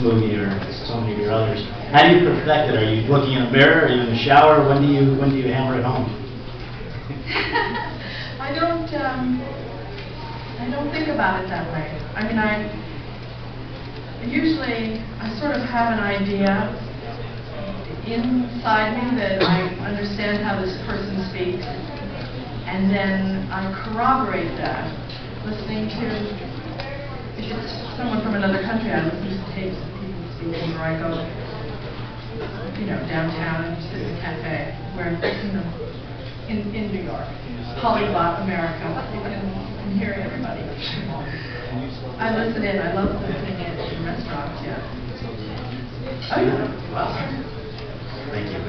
movie or so many of your others. How do you perfect it? Are you looking in a mirror? Are you in the shower? When do you hammer it home? I don't think about it that way. I mean, I sort of have an idea inside me that I understand how this person speaks, and then I corroborate that listening to, if it's someone from another country, I listen to tapes of people speaking, or I go, downtown and sit in a cafe where, in New York, polyglot America, you can hear everybody. I listen in. I love listening in restaurants. Yeah. Oh yeah. Well, thank you.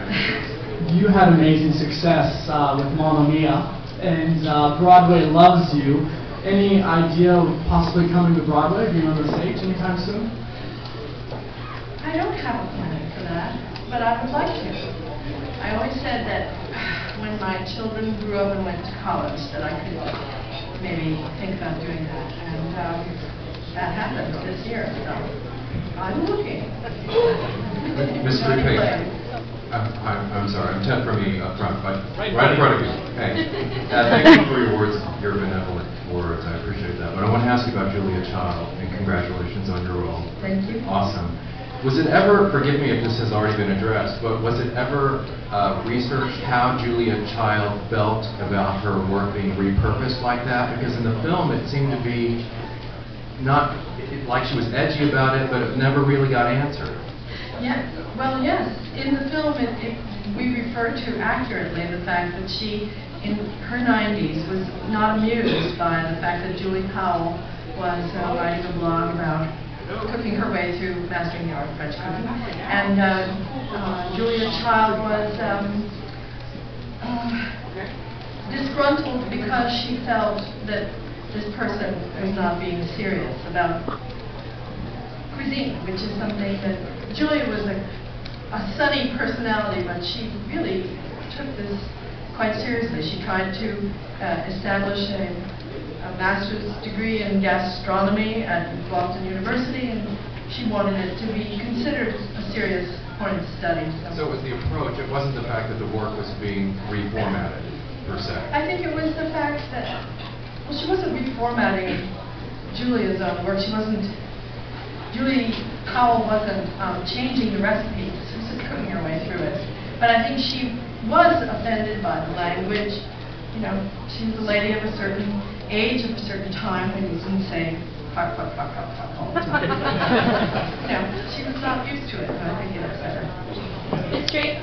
You had amazing success with Mamma Mia, and Broadway loves you. Any idea of possibly coming to Broadway, being on the stage anytime soon? I don't have a plan for that, but I would like to. I always said that when my children grew up and went to college, that I could maybe think about doing that, and that happened this year. So I'm looking. Ms. Page, I'm sorry, I'm Ted from me up front, but right in front of you. Hey, thank you for your words, your benevolent words. I appreciate that. But I want to ask you about Julia Child, and congratulations on your role. Thank you. Awesome. Was it ever, forgive me if this has already been addressed, but was it ever researched how Julia Child felt about her work being repurposed like that? Because in the film it seemed to be not, like she was edgy about it, but it never really got answered. Yeah, well, yes. In the film, we refer to accurately the fact that she, in her 90s, was not amused by the fact that Julie Powell was writing a blog about cooking her way through mastering the art of French cooking. And Julia Child was disgruntled because she felt that this person was not being serious about cuisine, which is something that Julia was a sunny personality, but she really took this quite seriously. She tried to establish a master's degree in gastronomy at Boston University, and she wanted it to be considered a serious point of study. So it was the approach, it wasn't the fact that the work was being reformatted, per se. I think it was the fact that, well, she wasn't reformatting Julia's own work. Julie Powell wasn't changing the recipes. She was just cooking her way through it. But I think she was offended by the language. She was a lady of a certain age, of a certain time, when you didn't say fuck, fuck, fuck, fuck, fuck all the time. She was not used to it, and I think it upset her. Ms. Drake?